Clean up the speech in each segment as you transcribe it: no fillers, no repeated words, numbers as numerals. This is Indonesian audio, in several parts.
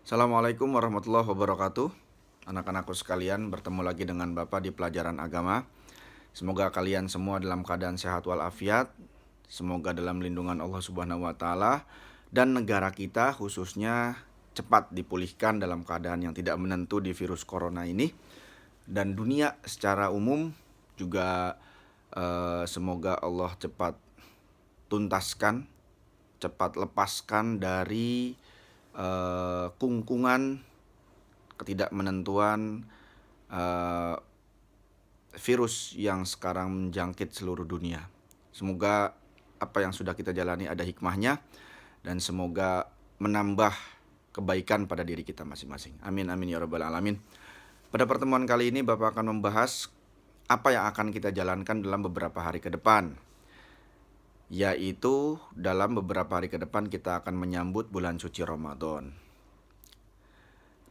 Assalamualaikum warahmatullahi wabarakatuh. Anak-anakku sekalian, bertemu lagi dengan Bapak di pelajaran agama. Semoga kalian semua dalam keadaan sehat walafiat. Semoga dalam lindungan Allah Subhanahu wa taala dan negara kita khususnya cepat dipulihkan dalam keadaan yang tidak menentu di virus corona ini, dan dunia secara umum juga semoga Allah cepat tuntaskan, cepat lepaskan dari kungkungan ketidakmenentuan virus yang sekarang menjangkit seluruh dunia. Semoga apa yang sudah kita jalani ada hikmahnya dan semoga menambah kebaikan pada diri kita masing-masing. Amin amin ya rabbal alamin. Pada pertemuan kali ini Bapak akan membahas apa yang akan kita jalankan dalam beberapa hari ke depan. Yaitu dalam beberapa hari ke depan kita akan menyambut bulan suci Ramadan.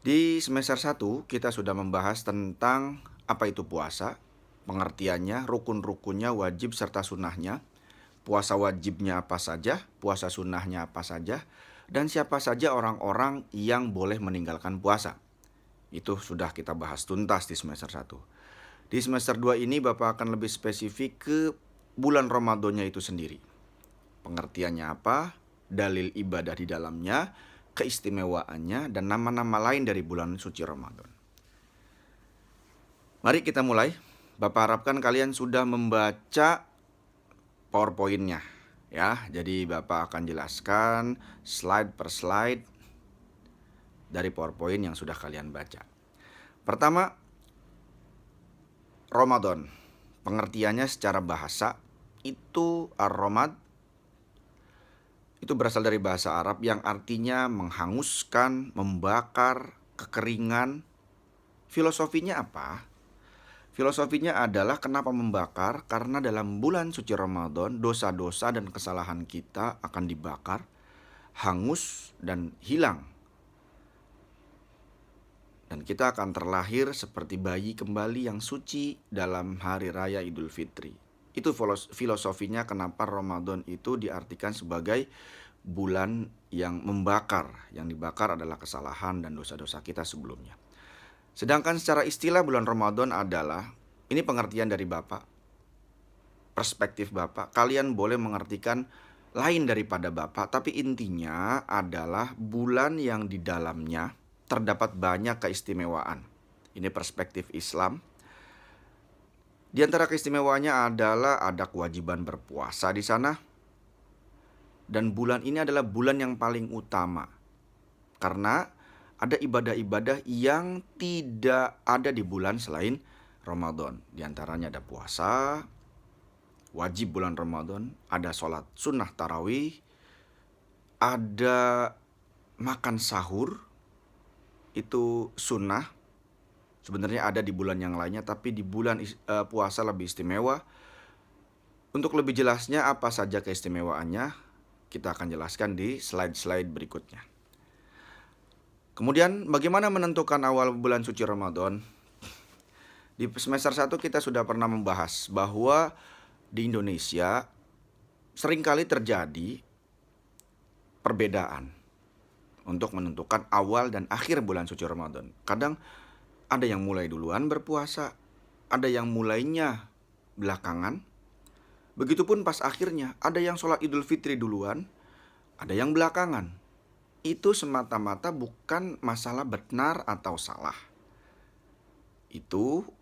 Di semester 1 kita sudah membahas tentang apa itu puasa, pengertiannya, rukun-rukunnya, wajib serta sunnahnya, puasa wajibnya apa saja, puasa sunnahnya apa saja, dan siapa saja orang-orang yang boleh meninggalkan puasa. Itu sudah kita bahas tuntas di semester 1. Di semester 2 ini Bapak akan lebih spesifik ke bulan Ramadannya itu sendiri. Pengertiannya apa, dalil ibadah di dalamnya, keistimewaannya, dan nama-nama lain dari bulan suci Ramadan. Mari kita mulai. Bapak harapkan kalian sudah membaca PowerPoint-nya ya. Jadi Bapak akan jelaskan slide per slide dari PowerPoint yang sudah kalian baca. Pertama, Ramadan. Pengertiannya secara bahasa itu ar-ramad itu berasal dari bahasa Arab yang artinya menghanguskan, membakar, kekeringan. Filosofinya apa? Filosofinya adalah kenapa membakar? Karena dalam bulan suci Ramadan, dosa-dosa dan kesalahan kita akan dibakar, hangus, dan hilang. Dan kita akan terlahir seperti bayi kembali yang suci dalam hari raya Idul Fitri. Itu filosofinya kenapa Ramadan itu diartikan sebagai bulan yang membakar. Yang dibakar adalah kesalahan dan dosa-dosa kita sebelumnya. Sedangkan secara istilah bulan Ramadan adalah, ini pengertian dari Bapak, perspektif Bapak, kalian boleh mengartikan lain daripada Bapak, tapi intinya adalah bulan yang di dalamnya terdapat banyak keistimewaan. Ini perspektif Islam. Di antara keistimewaannya adalah ada kewajiban berpuasa di sana. Dan bulan ini adalah bulan yang paling utama. Karena ada ibadah-ibadah yang tidak ada di bulan selain Ramadan. Di antaranya ada puasa, wajib bulan Ramadan, ada sholat sunnah tarawih, ada makan sahur, itu sunnah. Sebenarnya ada di bulan yang lainnya, tapi di bulan puasa lebih istimewa. Untuk lebih jelasnya apa saja keistimewaannya, kita akan jelaskan di slide-slide berikutnya. Kemudian bagaimana menentukan awal bulan suci Ramadan? Di semester 1 kita sudah pernah membahas bahwa di Indonesia seringkali terjadi perbedaan untuk menentukan awal dan akhir bulan suci Ramadan. Kadang ada yang mulai duluan berpuasa, ada yang mulainya belakangan. Begitupun pas akhirnya, ada yang sholat Idul Fitri duluan, ada yang belakangan. Itu semata-mata bukan masalah benar atau salah. Itu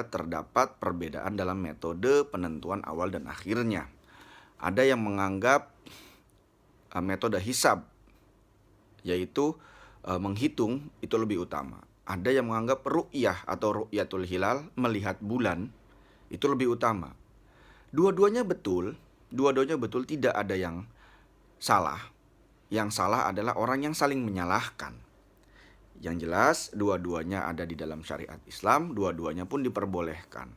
terdapat perbedaan dalam metode penentuan awal dan akhirnya. Ada yang menganggap metode hisab, yaitu menghitung, itu lebih utama. Ada yang menganggap ru'yah atau ru'yatul hilal, melihat bulan, itu lebih utama. Dua-duanya betul, tidak ada yang salah. Yang salah adalah orang yang saling menyalahkan. Yang jelas, dua-duanya ada di dalam syariat Islam, dua-duanya pun diperbolehkan.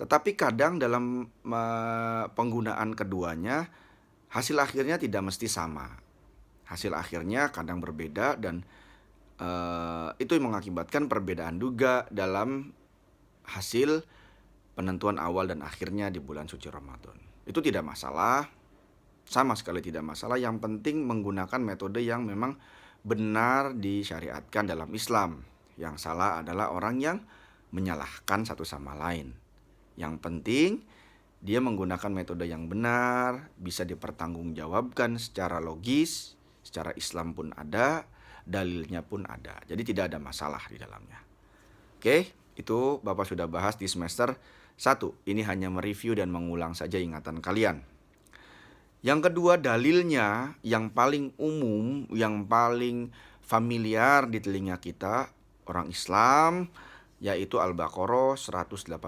Tetapi kadang dalam penggunaan keduanya, hasil akhirnya tidak mesti sama. Hasil akhirnya kadang berbeda dan itu mengakibatkan perbedaan juga dalam hasil penentuan awal dan akhirnya di bulan suci Ramadan. Itu tidak masalah, sama sekali tidak masalah. Yang penting menggunakan metode yang memang benar disyariatkan dalam Islam. Yang salah adalah orang yang menyalahkan satu sama lain. Yang penting dia menggunakan metode yang benar, bisa dipertanggungjawabkan secara logis, secara Islam pun ada, dalilnya pun ada. Jadi tidak ada masalah di dalamnya. Oke, itu Bapak sudah bahas di semester 1. Ini hanya mereview dan mengulang saja ingatan kalian. Yang kedua, dalilnya yang paling umum, yang paling familiar di telinga kita orang Islam, yaitu Al-Baqarah 183.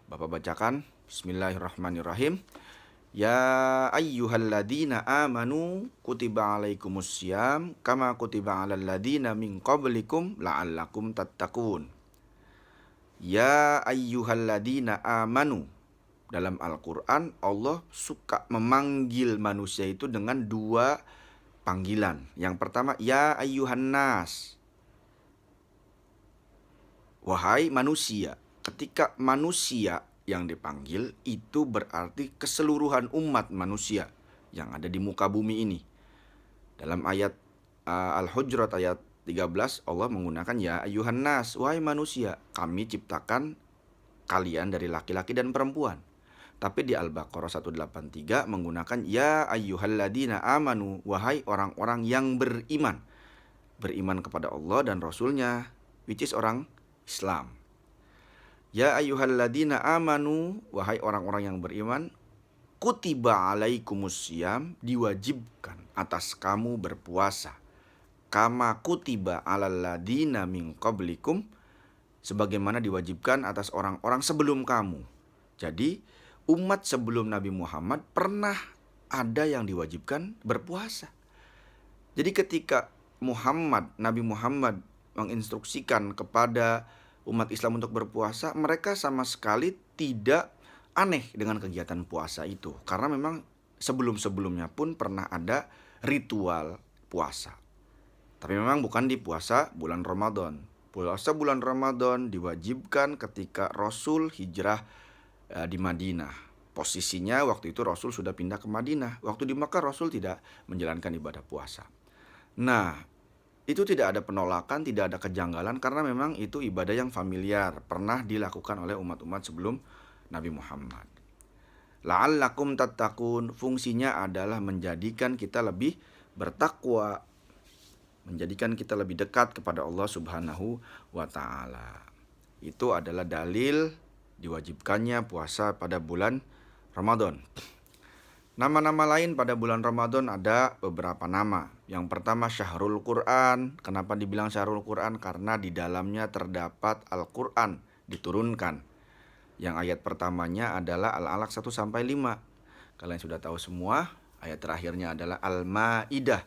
Bapak bacakan. Bismillahirrahmanirrahim. Ya ayyuhalladzina amanu kutiba alaikumussyam kama kutiba alal ladzina min qablikum la'allakum tattaqun. Ya ayyuhalladzina amanu. Dalam Al-Quran Allah suka memanggil manusia itu dengan dua panggilan. Yang pertama, ya ayyuhan nas, wahai manusia. Ketika manusia yang dipanggil itu berarti keseluruhan umat manusia yang ada di muka bumi ini. Dalam ayat Al-Hujurat ayat 13 Allah menggunakan ya ayyuhan nas, wahai manusia, kami ciptakan kalian dari laki-laki dan perempuan. Tapi di Al-Baqarah 183 menggunakan ya ayyuhalladzina amanu, wahai orang-orang yang beriman. Beriman kepada Allah dan Rasulnya, which is orang Islam. Ya ayyuhalladzina amanu, wahai orang-orang yang beriman, kutiba alaikumussyam, diwajibkan atas kamu berpuasa. Kama kutiba alal ladzina min qablikum, sebagaimana diwajibkan atas orang-orang sebelum kamu. Jadi umat sebelum Nabi Muhammad pernah ada yang diwajibkan berpuasa. Jadi ketika Nabi Muhammad menginstruksikan kepada umat Islam untuk berpuasa, mereka sama sekali tidak aneh dengan kegiatan puasa itu. Karena memang sebelum-sebelumnya pun pernah ada ritual puasa. Tapi memang bukan di puasa bulan Ramadan. Puasa bulan Ramadan diwajibkan ketika Rasul hijrah di Madinah. Posisinya waktu itu Rasul sudah pindah ke Madinah. Waktu di Makkah Rasul tidak menjalankan ibadah puasa. Nah, itu tidak ada penolakan, tidak ada kejanggalan karena memang itu ibadah yang familiar, pernah dilakukan oleh umat-umat sebelum Nabi Muhammad. La'allakum tattaqun, fungsinya adalah menjadikan kita lebih bertakwa, menjadikan kita lebih dekat kepada Allah Subhanahu wa taala. Itu adalah dalil diwajibkannya puasa pada bulan Ramadan. Nama-nama lain pada bulan Ramadan ada beberapa nama. Yang pertama Syahrul Quran. Kenapa dibilang Syahrul Quran? Karena di dalamnya terdapat Al-Quran diturunkan. Yang ayat pertamanya adalah Al-Alaq 1-5. Kalian sudah tahu semua. Ayat terakhirnya adalah Al-Ma'idah.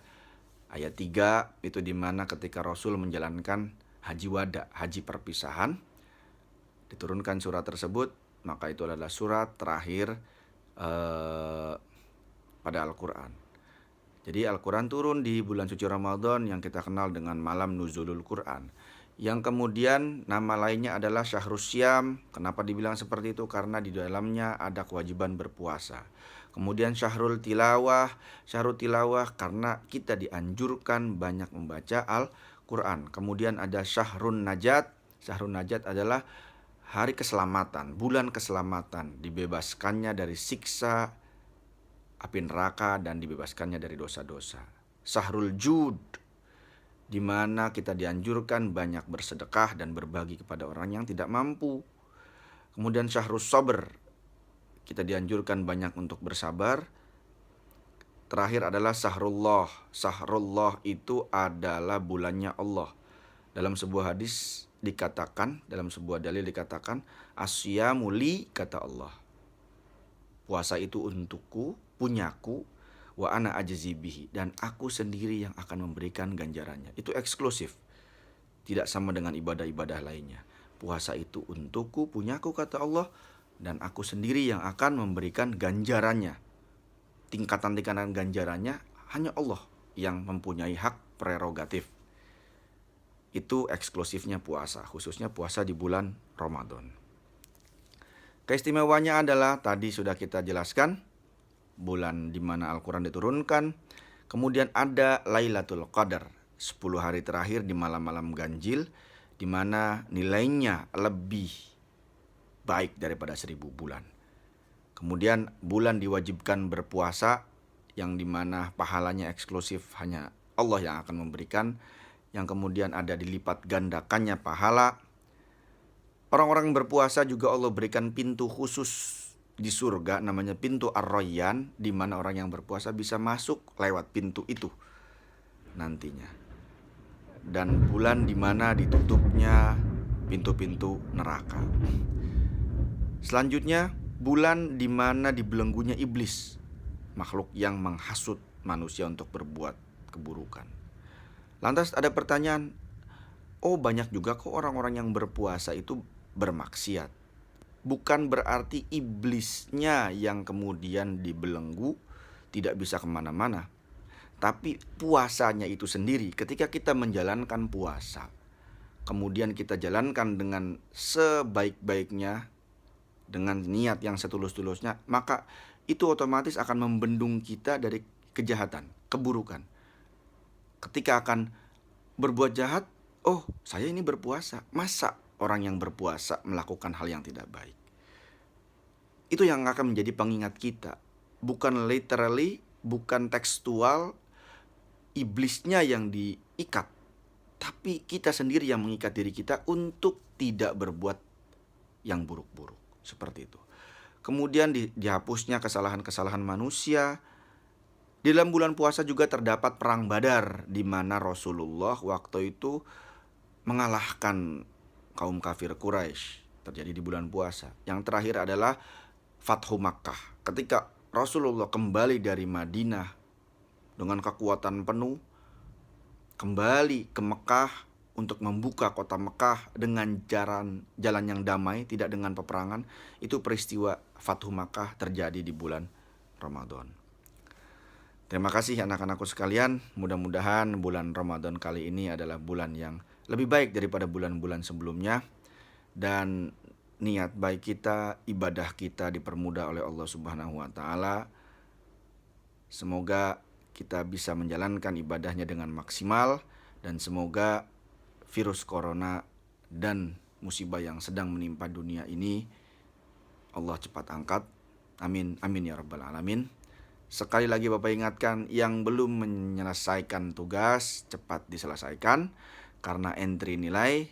Ayat 3 itu dimana ketika Rasul menjalankan haji wada, haji perpisahan, diturunkan surat tersebut, maka itu adalah surat terakhir pada Al-Quran. Jadi Al-Quran turun di bulan suci Ramadan yang kita kenal dengan malam nuzulul Quran. Yang kemudian nama lainnya adalah Syahrus Syam. Kenapa dibilang seperti itu? Karena di dalamnya ada kewajiban berpuasa. Kemudian Syahrul Tilawah. Syahrul Tilawah karena kita dianjurkan banyak membaca Al-Quran. Kemudian ada Syahrun Najat. Syahrun Najat adalah hari keselamatan, bulan keselamatan, dibebaskannya dari siksa api neraka dan dibebaskannya dari dosa-dosa. Syahrul Jud, di mana kita dianjurkan banyak bersedekah dan berbagi kepada orang yang tidak mampu. Kemudian Syahrus Sabr, kita dianjurkan banyak untuk bersabar. Terakhir adalah Syahrullah. Syahrullah itu adalah bulannya Allah. Dalam sebuah hadis dikatakan, dalam sebuah dalil dikatakan, asyamu li, kata Allah. Puasa itu untukku, punyaku, wa ana ajzi bihi, dan aku sendiri yang akan memberikan ganjarannya. Itu eksklusif. Tidak sama dengan ibadah-ibadah lainnya. Puasa itu untukku, punyaku, kata Allah, dan aku sendiri yang akan memberikan ganjarannya. Tingkatan-tingkatan ganjarannya hanya Allah yang mempunyai hak prerogatif. Itu eksklusifnya puasa, khususnya puasa di bulan Ramadan. Keistimewaannya adalah tadi sudah kita jelaskan, bulan di mana Al-Quran diturunkan. Kemudian ada Lailatul Qadar. 10 hari terakhir di malam-malam ganjil, di mana nilainya lebih baik daripada 1000 bulan. Kemudian bulan diwajibkan berpuasa, yang dimana pahalanya eksklusif hanya Allah yang akan memberikan, yang kemudian ada dilipat gandakannya pahala. Orang-orang yang berpuasa juga Allah berikan pintu khusus di surga, namanya pintu Ar-Rayyan, di mana orang yang berpuasa bisa masuk lewat pintu itu nantinya. Dan bulan di mana ditutupnya pintu-pintu neraka. Selanjutnya, bulan di mana dibelenggunya iblis, makhluk yang menghasut manusia untuk berbuat keburukan. Lantas ada pertanyaan, oh banyak juga kok orang-orang yang berpuasa itu bermaksiat. Bukan berarti iblisnya yang kemudian dibelenggu, tidak bisa kemana-mana. Tapi puasanya itu sendiri, ketika kita menjalankan puasa, kemudian kita jalankan dengan sebaik-baiknya, dengan niat yang setulus-tulusnya, maka itu otomatis akan membendung kita dari kejahatan, keburukan. Ketika akan berbuat jahat, oh saya ini berpuasa, masa orang yang berpuasa melakukan hal yang tidak baik? Itu yang akan menjadi pengingat kita. Bukan literally, bukan tekstual, iblisnya yang diikat, tapi kita sendiri yang mengikat diri kita untuk tidak berbuat yang buruk-buruk. Seperti itu. Kemudian dihapusnya kesalahan-kesalahan manusia. Di dalam bulan puasa juga terdapat perang Badar, di mana Rasulullah waktu itu mengalahkan kaum kafir Quraisy. Terjadi di bulan puasa. Yang terakhir adalah Fathu Makkah. Ketika Rasulullah kembali dari Madinah dengan kekuatan penuh, kembali ke Mekah untuk membuka kota Mekah dengan jalan yang damai, tidak dengan peperangan. Itu peristiwa Fathu Makkah terjadi di bulan Ramadan. Terima kasih anak-anakku sekalian. Mudah-mudahan bulan Ramadan kali ini adalah bulan yang lebih baik daripada bulan-bulan sebelumnya. Dan niat baik kita, ibadah kita dipermudah oleh Allah Subhanahu wa Ta'ala. Semoga kita bisa menjalankan ibadahnya dengan maksimal, dan semoga virus corona dan musibah yang sedang menimpa dunia ini Allah cepat angkat. Amin, amin ya rabbal alamin. Sekali lagi Bapak ingatkan, yang belum menyelesaikan tugas cepat diselesaikan, karena entry nilai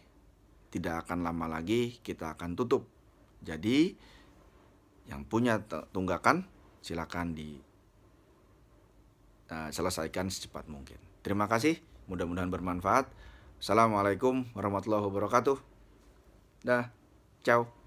tidak akan lama lagi kita akan tutup. Jadi yang punya tunggakan silakan diselesaikan secepat mungkin. Terima kasih, mudah-mudahan bermanfaat. Assalamualaikum warahmatullahi wabarakatuh. Dah, ciao.